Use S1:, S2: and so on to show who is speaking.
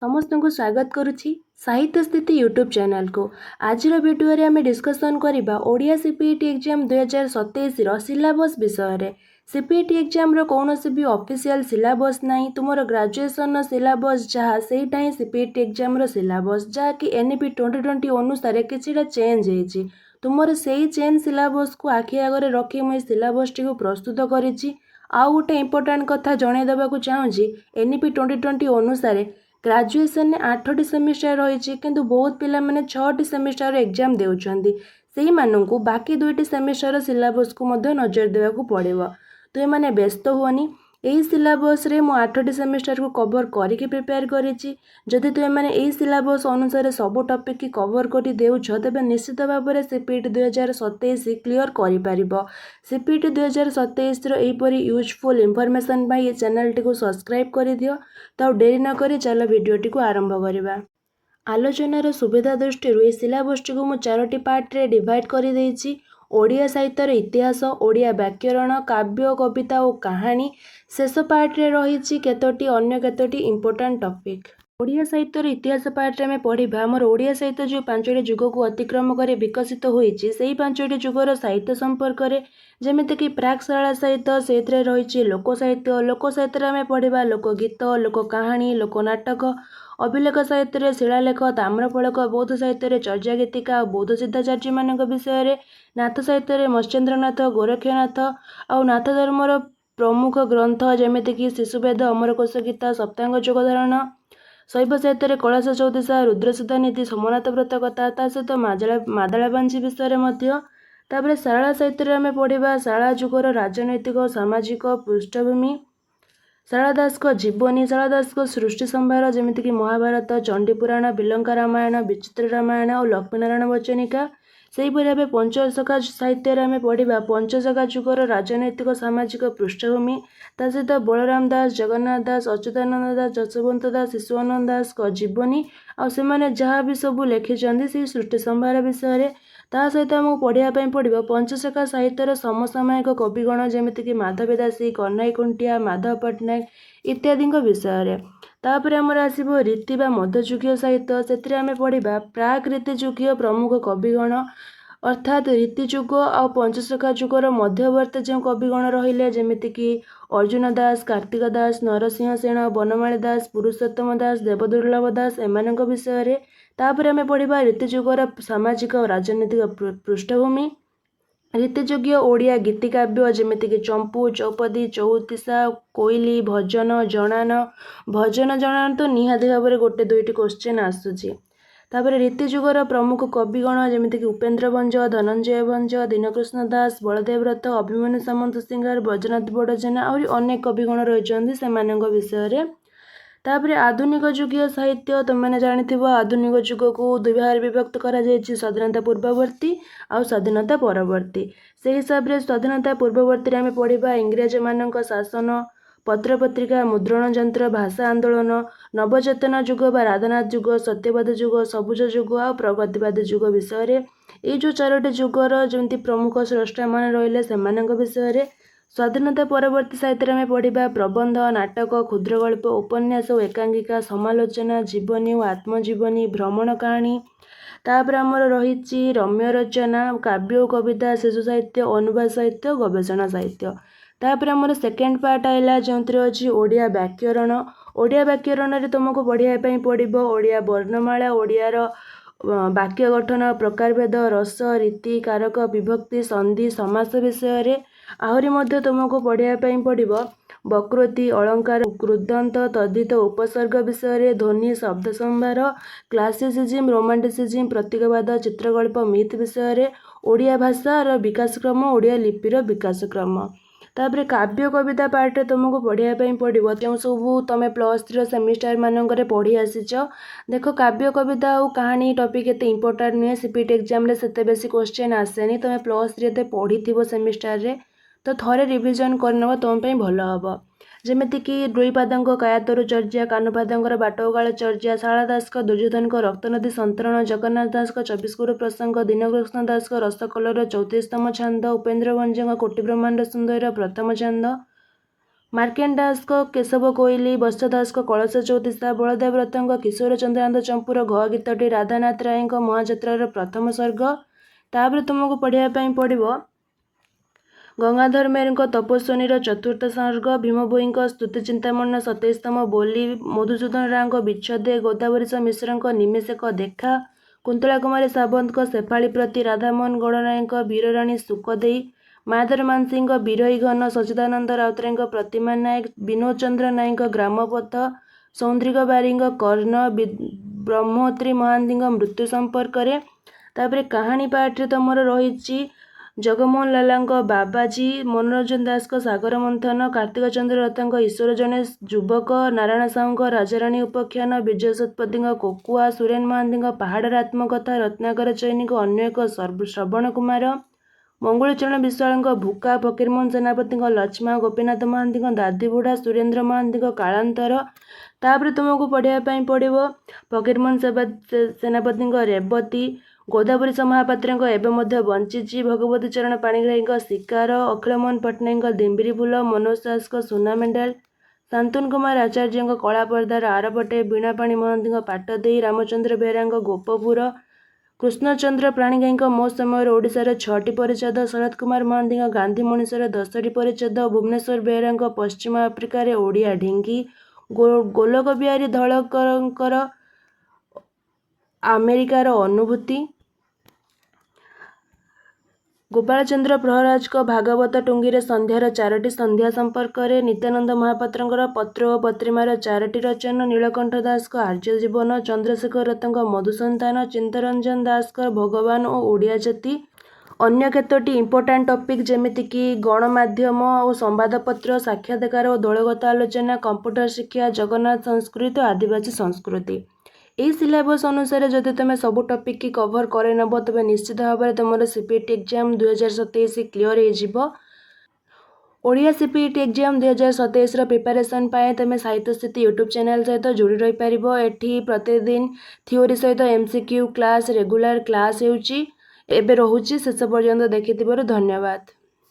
S1: समस्त को स्वागत करुछि साहित्य स्थिति यूट्यूब चैनल को। आज वीडियो रे आम डिस्कसन करबा ओडिया सीपीटी एग्जाम 2027 रो सिलेबस विषय रे। सीपीटी एग्जाम रो कोनोसी भी ऑफिशियल सिलेबस नाही। तुमरो ग्रेजुएशन सिलेबस जहाँ सेटा ही सीपीटी एग्जाम रो सिलेबस जहाँ कि एनईपी 2020 अनुसार किछिटा चेंज हेछि। तुमरो सेही चेंज सिलेबस को आखि आगरे रखी मैं सिलेबस टी को प्रस्तुत करिछि। आउ गोटे इंपोर्टेंट कथा जणे देबाकू चाहूँगी एनईपी 2020 अनुसार ग्रेजुएशन ने 8टी सेमिस्टर रही किंतु बहुत पिला माने 6टी सेमिस्टर एग्जाम देउछंदी। सेही माननकू बाकी 2टी सेमिस्टर सिलेबस को मध्य नजर देबाकू पड़िबो। तो ए माने व्यस्त हुअनी एही सिलेबस रे मो 8टी सेमिस्टर को कवर करिके प्रिपेयर करिछि। जदि तुम माने एही सिलेबस अनुसार सब टॉपिक की कवर करि देउछ तबे निश्चित भाबरे सीपीटी 2027 क्लियर करि पारिबो। सीपीटी 2027 रो एपरि यूजफुल इंफॉर्मेशन भाई चैनल टी को सब्सक्राइब करि दियो। तो देरी न करी चलो वीडियो टी को आरंभ करिबा। आलोचनार सुविधा दृष्टि सिलेबस टी को मु 4टी पार्ट रे डिवाइड करि देइछि। ओडिया साहित्यर इतिहास, ओडिया व्याकरण, काव्य, कविता और कहानी। शेष पार्ट रे रही केतोटी अन्य केतोटी इंपोर्टेंट टॉपिक। ओडिया साहित्यर इतिहास पार्ट रे पढ़ा आमर ओडिया साहित्य जो 5टी जुग को अतिक्रम कर विकसित होइछि सेही 5टी जुगर साहित्य संपर्क रे जेमिति कि प्राक शाला साहित्य से रही लोक साहित्य आम पढ़ा लोकगीत, लोक कहानी, लोकनाटक, अभिलेख साहित्य शिलालेख, ताम्रफलक, बौद्ध साहित्य चर्या गीतिका, बौद्ध सिद्धाचार्य मान विषय, नाथ साहित्य मत्स्येन्द्रनाथ, गोरक्षनाथ आ नाथ धर्मर प्रमुख ग्रंथ जेमिति कि शिशुवेद, अमरकोश गीता, सप्तांग जोगधारण, शैव साहित्य कलश चौदिशा, रुद्रसिद्ध नीति, सोमनाथ व्रत कथा ता सहित मादळाबांझी विषय। तापर शारला साहित्य आम पढ़ा शारला जुगर राजनैतिक और सामाजिक पृष्ठभूमि, शारला दास को जीवनी, शारला दास को सृष्टि संभार जेमिति कि महाभारत, चंडीपुराण, बिलंका रामायण, विचित्र रामायण और लक्ष्मीनारायण वचनिका। से भाव पंचसखा साहित्य आम पढ़ा पंचसखा जुगर राजनैतिक सामाजिक पृष्ठभूमि ता सहित बलराम दास, जगन्नाथ दास, अच्युतानंद दास, जशवंत दास, शिशुआनंद दास को जीवनी आ से जहाँ भी सबू लिखिं से सृष्टि संभार विषय। ता सहित आमको पढ़ापी पड़ो पंचसखा साहित्यर समसामयिक कविगण जेमिति कि माधवी दासी, कन्हई कुंटिया, माधव पट्टनायक इत्यादि विषय। तापर आमर आसो रीति बा मध्यजुगीय साहित्य से आम पढ़ा प्राक रीतिजुगीय प्रमुख कविगण अर्थात रीतिजुग आ पंचसखा जुगर मध्यवर्ती जो कविगण रहिले जेमिति कि अर्जुन दास, कार्तिक दास, नरसिंह सेन, बनमाली दास, पुरुषोत्तम दास, देवदुर्लभ दास एमान विषय। तापर आम पढ़ा रीतिजुगर सामाजिक और राजनैतिक पृष्ठभूमि, रीतिजुगीय ओडिया गीतिकाव्य जेमिति कि चंपू, चौपदी, चौतीसा, कोइली, भजन, जनान। भजन जनान तो निहाती भाव में गोटे 2टी क्वेश्चन आसूची। तापर रीतिजुगर प्रमुख कविगण जेमिति कि उपेन्द्र भंज, धनंजय भंज, दीनकृष्ण दास, बलदेव रथ, अभिमन्यु सामंत सिंगार, बैजनाथ बड़जेना और अनेक कविगण रही से विषय। तापर आधुनिक जुगीय साहित्य तुमने जानिथिबो आधुनिक जुग को 2 भाग विभक्त करा जायछि स्वाधीनता पूर्ववर्ती और स्वाधीनता परवर्ती। से हिसाब रे स्वाधीनता पूर्ववर्ती आम पढ़ा इंग्रेज मानक शासन, पत्र पत्रिका, मुद्रण यंत्र, भाषा आंदोलन, नवचेतना जुग बा राधानाथ जुग, सत्यवाद जुग, सबुज जुग और प्रगतिवादी जुग विषय। ये जो 4टी जुगर जमी प्रमुख स्रष्टा मान रहिले सेमानक विषय। स्वाधीनता परवर्ती साहित्य आम पढ़ा प्रबंध, नाटक, क्षुद्रगल्प, उपन्यास और एकांकिका, समालोचना, जीवनी और आत्मजीवनी, भ्रमण कहानी। तापर आमर रही रम्य रचना, काव्य और कविता, शिशु साहित्य, अनुवाद साहित्य, गवेषणा साहित्य। तापर आमर सेकेंड पार्ट आइला जो अच्छी ओडिया व्याकरण। ओडिया व्याकरण रे तुमको पढ़ापी पड़ो ओडिया वर्णमाला, ओडियार वाक्य गठन, प्रकारभेद, रस, रीति, कारक, विभक्ति, संधि, समास विषय। आहरी मध्य तुमको पढ़ापी पड़ो वकृति, अलंकार, कृदंत, तद्धित, उपसर्ग विषय, ध्वनि, शब्द संभार, क्लासिसिज्म, रोमांटिसिज्म, प्रतीकवाद, चित्रकल्प, मिथ विषय, ओडिया भाषार विकासक्रम, ओडिया लिपिर विकासक्रम। तापर काव्य कविता पार्ट तुमको पढ़ापी पड़ो जो सब तुम +3 सेमिस्टर मानक पढ़ी आसीच। देख काव्य कविता और कहानी टॉपिक एत इंपोर्टेंट नुहे सीपीटी एग्जाम रे सेते बेसी क्वेश्चन आसेनी। तुम +3 एत पढ़ी सेमिस्टर रे तो थोड़े रिविजन करनब तुम पे भल हम। जेमिति कि दुईपादक कायातरु चर्या, कानुपादर बाटोगाल चर्या, शारला दास दुर्योधन रक्तनदी संतरण, जगन्नाथ दास 24 गुरु प्रसंग, दीनकृष्ण दास रसकलर 34तम छांद, उपेन्द्र भंज कोटि ब्रह्मांड सुंदर प्रथम छांद, ମାର୍କେଣ୍ଡ ଦାସଙ୍କ କେଶବ କୋଇଲି, ବତ୍ସ ଦାସଙ୍କ କଳସ ଚଉତିଶା, ବଳଦେବ ରଥଙ୍କ କିଶୋର ଚନ୍ଦ୍ରାନନ୍ଦ ଚମ୍ପୁର ଘ ଗୀତଟି, ରାଧାନାଥ ରାୟଙ୍କ ମହାଯାତ୍ରାର ପ୍ରଥମ ସର୍ଗ। ତାପରେ ତୁମକୁ ପଢ଼ିବା ପାଇଁ ପଡ଼ିବ ଗଙ୍ଗାଧର ମେହେରଙ୍କ ତପସ୍ୱିନୀର ଚତୁର୍ଥ ସର୍ଗ, ଭୀମ ଭୋଇଙ୍କ ସ୍ତୁତି ଚିନ୍ତାମଣିର 27ତମ ବୋଲି, ମଧୁସୂଦନ ରାଓଙ୍କ ବିଚ୍ଛେଦ, ଗୋଦାବରୀଶ ମିଶ୍ରଙ୍କ ନିମେଷକ ଦେଖା, କୁନ୍ତଳା କୁମାରୀ ସାବନ୍ତଙ୍କ ଶେଫାଳୀ ପ୍ରତି, ରାଧାମୋହନ ଗଡ଼ନାୟକଙ୍କ ବୀରରାଣୀ ସୁକଦେଇ, ମାୟାଧର ମାନସିଂହଙ୍କ ବିରହୀ ଘନ, ସଚ୍ଚିଦାନନ୍ଦ ରାଉତରାୟଙ୍କ ପ୍ରତିମା ନାୟକ, ବିନୋଦ ଚନ୍ଦ୍ର ନାୟକଙ୍କ ଗ୍ରାମପଥ, ସୌନ୍ଦ୍ରିକ ବାରିଙ୍କ କର୍ଣ୍ଣ, ବ୍ରହ୍ମୋତ୍ରୀ ମହାନ୍ତିଙ୍କ ମୃତ୍ୟୁ ସମ୍ପର୍କରେ। ତାପରେ କାହାଣୀ ପାର୍ଟରେ ତମର ରହିଛି ଜଗମୋହନ ଲାଲାଙ୍କ ବାବାଜୀ, ମନୋରଞ୍ଜନ ଦାସଙ୍କ ସାଗର ମନ୍ଥନ, କାର୍ତ୍ତିକ ଚନ୍ଦ୍ର ରଥଙ୍କ ଈଶ୍ୱର ଜଣେ ଯୁବକ, ନାରାୟଣ ସାହୁଙ୍କ ରାଜାରାଣୀ ଉପାଖ୍ୟାନ, ବିଜୟ ଶତପଥୀଙ୍କ କୋକୁଆ, ସୁରେନ ମହାନ୍ତିଙ୍କ ପାହାଡ଼ର ଆତ୍ମକଥା, ରତ୍ନାକର ଚୈନୀଙ୍କ ଅନ୍ୟ ଏକ ଶ୍ରବଣ କୁମାର, ମଙ୍ଗୁଳିଚରଣ ବିଶ୍ୱାଳଙ୍କ ଭୁକା, ଫକୀରମୋହନ ସେନାପତିଙ୍କ ଲଛମା, ଗୋପୀନାଥ ମହାନ୍ତିଙ୍କ ଦାଦିବୁଢ଼ା, ସୁରେନ୍ଦ୍ର ମହାନ୍ତିଙ୍କ କାଳାନ୍ତର। ତାପରେ ତୁମକୁ ପଢ଼ିବା ପାଇଁ ପଡ଼ିବ ଫକୀରମୋହନ ସେନାପତିଙ୍କ ରେବତୀ, ଗୋଦାବରୀଶ ମହାପାତ୍ରଙ୍କ ଏବେ ମଧ୍ୟ ବଞ୍ଚିଛି, ଭଗବତୀ ଚରଣ ପାଣିଗ୍ରାହୀଙ୍କ ଶିକାର, ଅଖିଳମୋହନ ପଟ୍ଟନାୟକଙ୍କ ଦିମ୍ବିରି ଫୁଲ, ମନୋଜ ଦାସଙ୍କ ସୁନା ମେଡାଲ, ଶାନ୍ତନୁ କୁମାର ଆଚାର୍ଯ୍ୟଙ୍କ କଳାପର୍ଦ୍ଦାର ଆରପଟେ, ବୀଣାପାଣି ମହାନ୍ତିଙ୍କ ପାଟ ଦେଇ, ରାମଚନ୍ଦ୍ର ବେହେରାଙ୍କ ଗୋପପୁର, କୃଷ୍ଣଚନ୍ଦ୍ର ପାଣିଗ୍ରାହୀଙ୍କ ମୋ ସମୟରେ ଓଡ଼ିଶାର 6ଟି ପରିଚ୍ଛେଦ, ଶରତ କୁମାର ମହାନ୍ତିଙ୍କ ଗାନ୍ଧୀ ମଣିଷର 10ଟି ପରିଚ୍ଛେଦ, ଭୁବନେଶ୍ୱର ବେହେରାଙ୍କ ପଶ୍ଚିମ ଆଫ୍ରିକାରେ ଓଡ଼ିଆ ଢିଙ୍କି, ଗୋଲକ ବିହାରୀ ଧଳକରଙ୍କର ଆମେରିକାର ଅନୁଭୂତି, ଗୋପାଳଚନ୍ଦ୍ର ପ୍ରହରାଜଙ୍କ ଭାଗବତ ଟୁଙ୍ଗୀରେ ସନ୍ଧ୍ୟାର 4ଟି ସନ୍ଧ୍ୟା ସମ୍ପର୍କରେ, ନିତ୍ୟାନନ୍ଦ ମହାପାତ୍ରଙ୍କର ପତ୍ର ଓ ପତ୍ରିମାର 4ଟି ରଚନା, ନୀଳକଣ୍ଠ ଦାସଙ୍କ ଆର୍ଯ୍ୟ ଜୀବନ, ଚନ୍ଦ୍ରଶେଖର ରଥଙ୍କ ମଧୁସନ୍ତାନ, ଚିତ୍ତରଞ୍ଜନ ଦାସଙ୍କ ଭଗବାନ ଓ ଓଡ଼ିଆ ଜାତି। ଅନ୍ୟ କେତୋଟି ଇମ୍ପୋର୍ଟାଣ୍ଟ ଟପିକ୍ ଯେମିତିକି ଗଣମାଧ୍ୟମ ଓ ସମ୍ବାଦପତ୍ର, ସାକ୍ଷାତକାର ଓ ଦଳଗତ ଆଲୋଚନା, କମ୍ପ୍ୟୁଟର ଶିକ୍ଷା, ଜଗନ୍ନାଥ ସଂସ୍କୃତି ଓ ଆଦିବାସୀ ସଂସ୍କୃତି। ଏହି ସିଲାବସ୍ ଅନୁସାରେ ଯଦି ତୁମେ ସବୁ ଟପିକ୍ କି କଭର କରିନେବ ତେବେ ନିଶ୍ଚିତ ଭାବରେ ତୁମର CPET ଏକ୍ଜାମ୍ 2027 କ୍ଲିଅର ହେଇଯିବ। ଓଡ଼ିଆ CPET ଏକ୍ଜାମ୍ 2027ର ପ୍ରିପାରେସନ୍ ପାଇଁ ତୁମେ ସାହିତ୍ୟସ୍ଥିତି ୟୁଟ୍ୟୁବ୍ ଚ୍ୟାନେଲ୍ ସହିତ ଯୋଡ଼ି ରହିପାରିବ। ଏଠି ପ୍ରତିଦିନ ଥିଓରି ସହିତ MCQ କ୍ଲାସ୍, ରେଗୁଲାର କ୍ଲାସ୍ ହେଉଛି। ଏବେ ରହୁଛି, ଶେଷ ପର୍ଯ୍ୟନ୍ତ ଦେଖିଥିବାରୁ ଧନ୍ୟବାଦ।